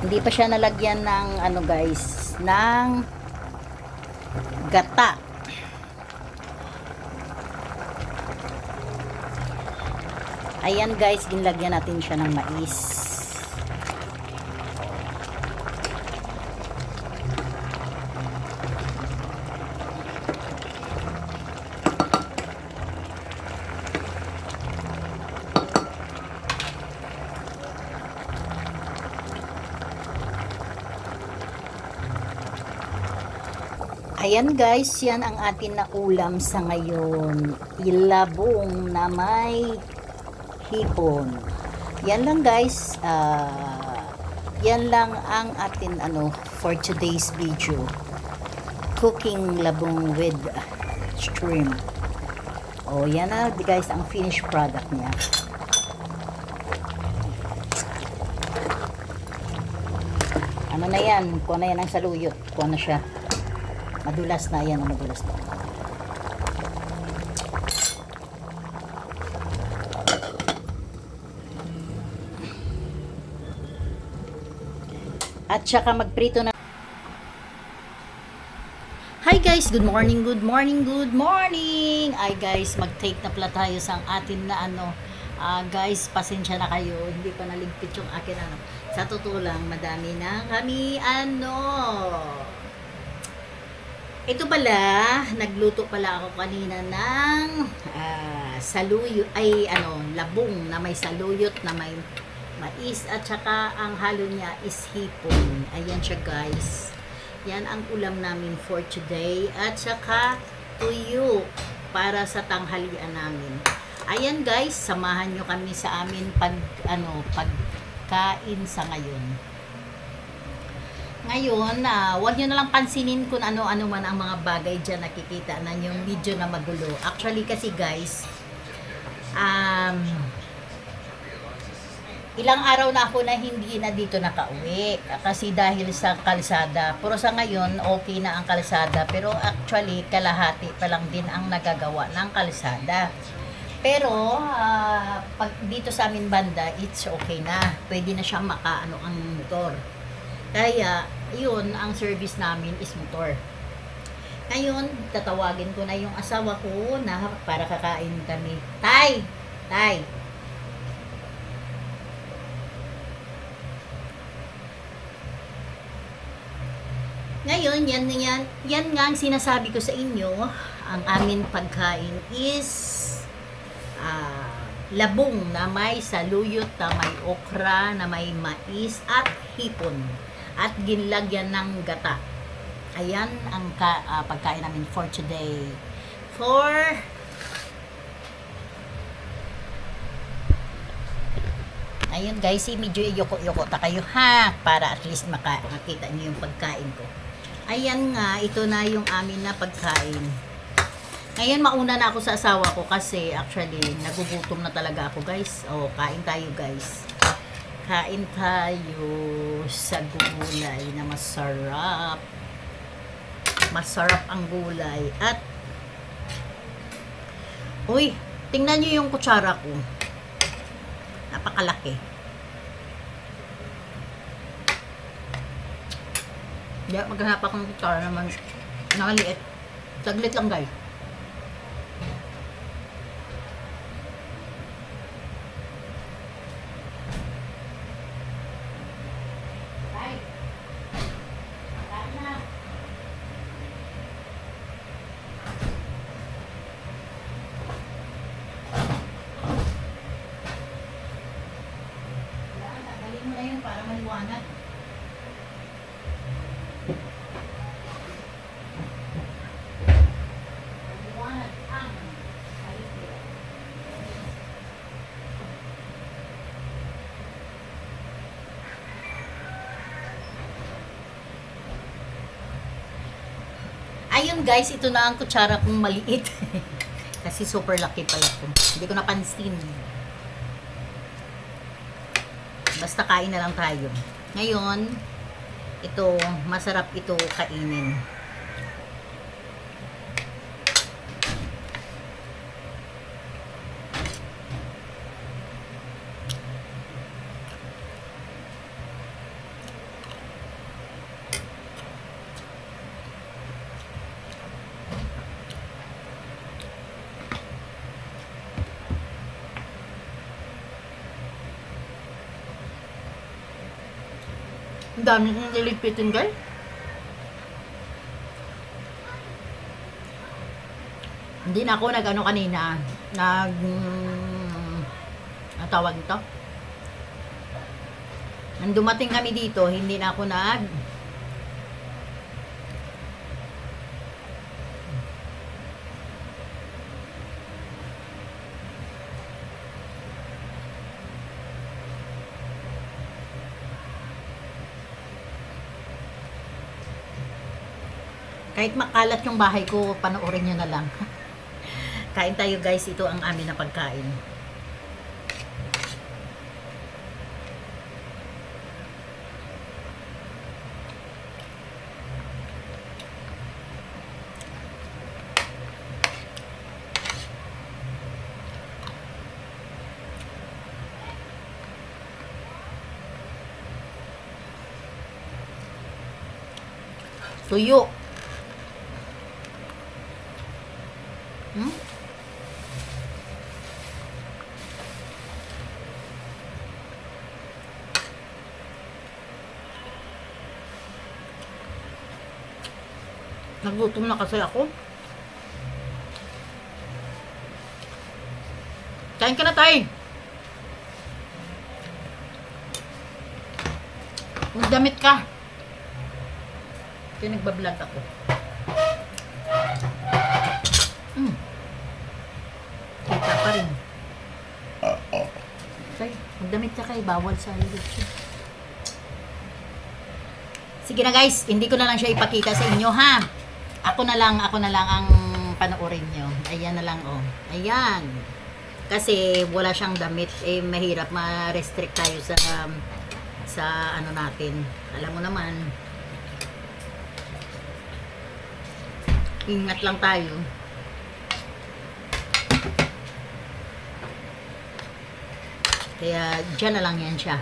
Hindi pa siya nalagyan ng ano guys, ng gata. Ayan guys, ginlagyan natin siya ng mais. Ayan guys, yan ang atin na ulam sa ngayon. Ilabong na may hipon. Yan lang guys. Yan lang ang atin for today's video. Cooking labong with shrimp. Oh, yan na guys ang finished product niya. Ano na yan? Kuha na yan ang saluyot. Kuha na siya. Madulas na yan, madulas na. At saka magprito na. Hi guys, good morning, good morning, good morning. Ay guys, mag-take na pala tayo sa atin na guys, pasensya na kayo, hindi pa naligpit yung akin Sa totoo lang, madami na kami Ito pala, nagluto pala ako kanina ng saluyot, labong na may saluyot, na may mais, at saka ang halo niya is hipon. Ayan siya guys. Yan ang ulam namin for today. At saka tuyo para sa tanghalian namin. Ayan guys, samahan nyo kami sa amin pagkain sa ngayon. Ngayon, huwag nyo na lang pansinin kung ano-ano man ang mga bagay dyan nakikita na yung video na magulo. Actually kasi guys, ilang araw na ako na hindi na dito nakauwi kasi dahil sa kalsada. Pero sa ngayon, okay na ang kalsada. Pero actually, kalahati pa lang din ang nagagawa ng kalsada. Pero, pag dito sa amin banda, it's okay na. Pwede na siyang makaano ang motor. Kaya, yun, ang service namin is motor. Ngayon, tatawagin ko na yung asawa ko na para kakain kami. Tay! Tay! Ngayon, yan nga ang sinasabi ko sa inyo. Ang amin pagkain is labong na may saluyot, na may okra, na may mais at hipon. At ginlagyan ng gata. Ayan ang pagkain namin for today. Ayun guys, medyo iyoko-yoko ta kayo ha, para at least makita niyo yung pagkain ko. Ayan nga, ito na yung amin na pagkain. Ngayon mauna na ako sa asawa ko kasi actually nagugutom na talaga ako guys. Oh, kain tayo guys. Kain tayo sa gulay na masarap. Masarap ang gulay. At, uy, tingnan nyo yung kutsara ko. Napakalaki. Maghanap ako ng kutsara naman. Nakaliit. Saglit lang guys. Para maliwanag. Maliwanag ang paligid. Ayun guys, ito na ang kutsara kong maliit. Kasi super laki pala ito. Hindi ko napansin. Basta kain na lang tayo. Ngayon, ito, masarap ito kainin. Ang dami kong nilipitin, guys. Hindi na ako nag-ano kanina. Ang tawag ito? Nang dumating kami dito, hindi na ako kahit makalat yung bahay ko, panoorin nyo na lang. Kain tayo guys, ito ang amin na pagkain. Tuyo. Nagutom na kasi ako. Kain ka na tayo. Magdamit ka. Kaya nagbablog ako. Kita pa rin. Okay, magdamit ka kayo. Bawal sa YouTube. Sige na guys, hindi ko na lang siya ipakita sa inyo ha. Ako na lang ang panoorin nyo. Ayan na lang oh. Ayan. Kasi wala siyang damit, eh mahirap ma-restrict tayo sa ano natin. Alam mo naman. Ingat lang tayo. Kaya dyan na lang yan siya.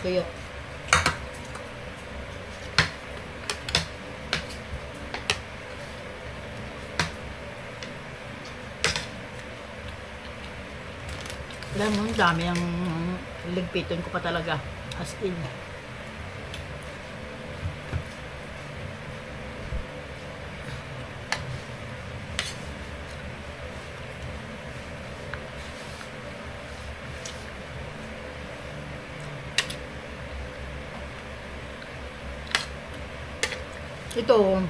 Tuyo. Alam mo, dami ang ligpitin ko pa talaga. As in. Ito,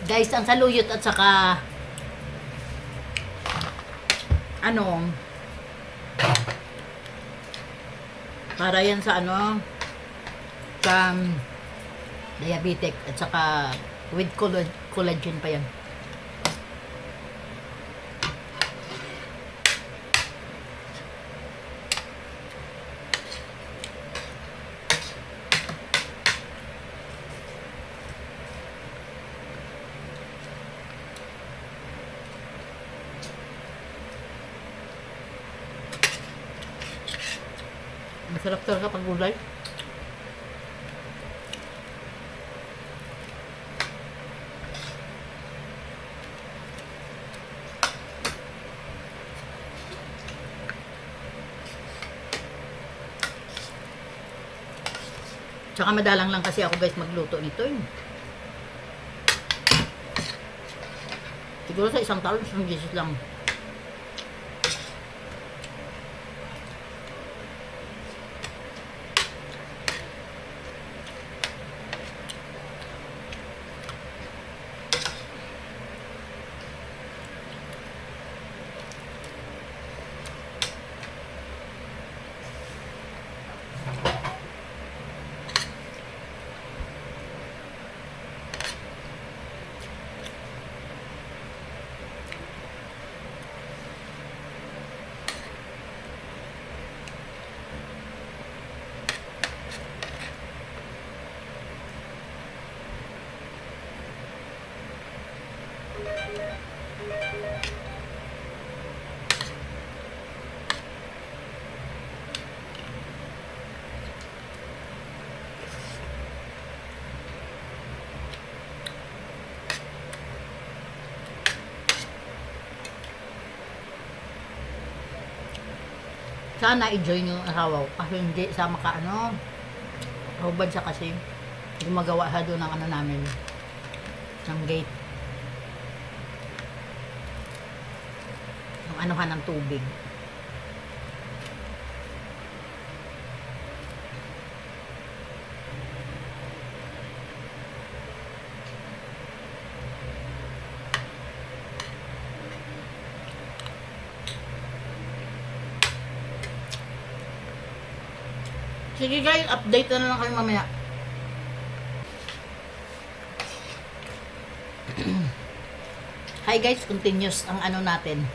guys, ang saluyot at saka para yan sa sa diabetic at saka with collagen pa yan. Masarap talaga pag gulay. Tsaka madalang lang kasi ako guys magluto nito eh. Siguro sa isang taon, isang beses lang. Sana i-join yung asawa ko kasi hindi sa makaano. Hubad siya kasi gumagawa siya doon ng ano namin, ng gate. Yung anuhan ng tubig. Sige guys, update na lang kayo mamaya. Hi guys, continuous ang ano natin.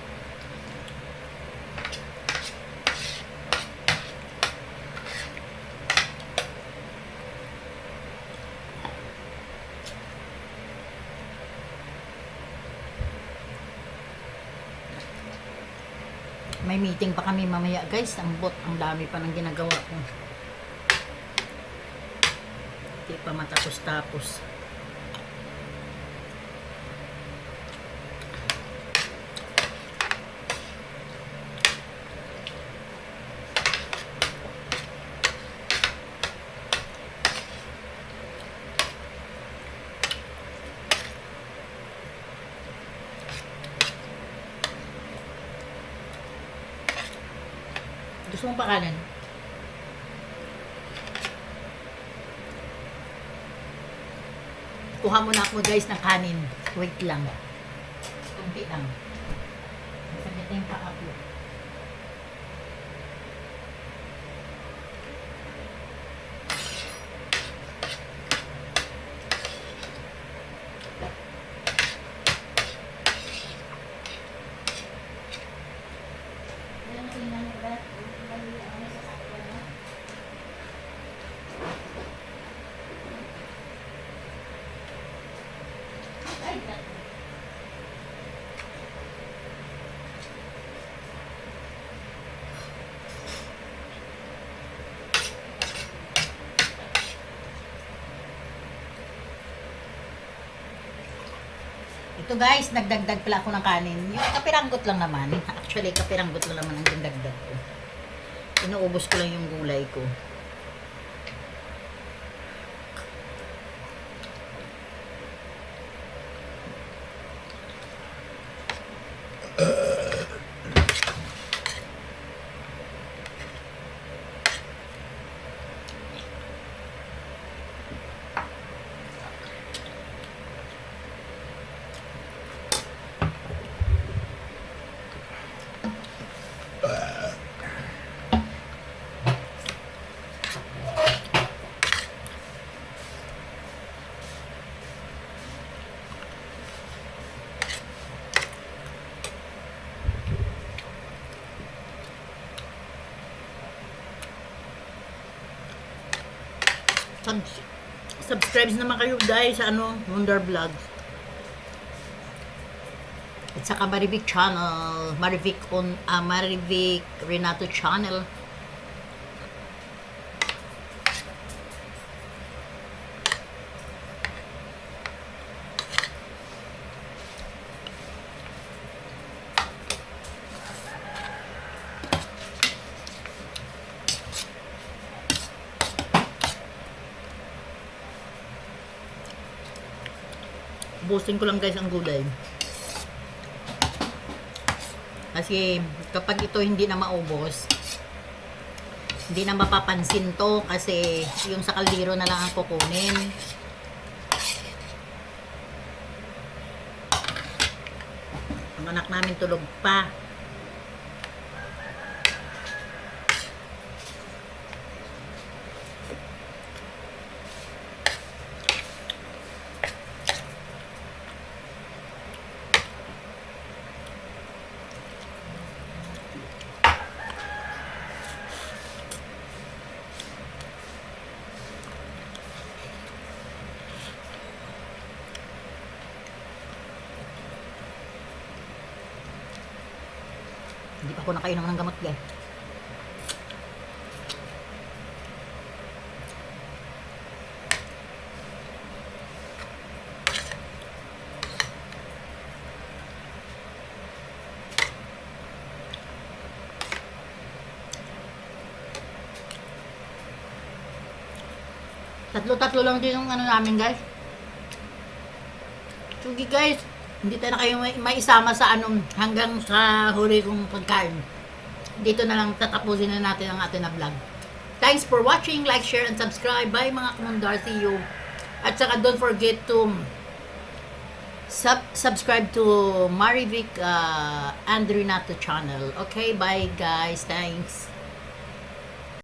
May meeting pa kami mamaya guys. Ang dami pa ng ginagawa ko. Hindi pa matapos-tapos. Gusto mong pakanan? Kuha muna ako guys ng kanin. Wait lang. Kunti lang. Saglit na yung pa-upload. Ito guys, nagdagdag pala ako ng kanin. Yung kapiranggot lang naman. Actually, kapiranggot lang naman ang dinagdag ko. Inuubos ko lang yung gulay ko. Subscribe naman kayo guys sa Wonder Vlogs. At saka Marivic channel, Marivic Renato channel. Ubusin ko lang guys ang gulay. Kasi kapag ito hindi na maubos, hindi na mapapansin to kasi yung sa kaldero na lang ang kukunin. Ang anak namin tulog pa. Hindi pa ako nakainom ng gamot guys. Tatlo-tatlo lang din yung ano namin, guys. Sige, guys. Hindi tayo na kayo may isama sa anong hanggang sa huli kong pagkain. Dito na lang tatapusin na natin ang ating na vlog. Thanks for watching. Like, share, and subscribe. Bye mga kamundar. See you. At saka don't forget to subscribe to Marivic and Renato channel. Okay, bye guys. Thanks.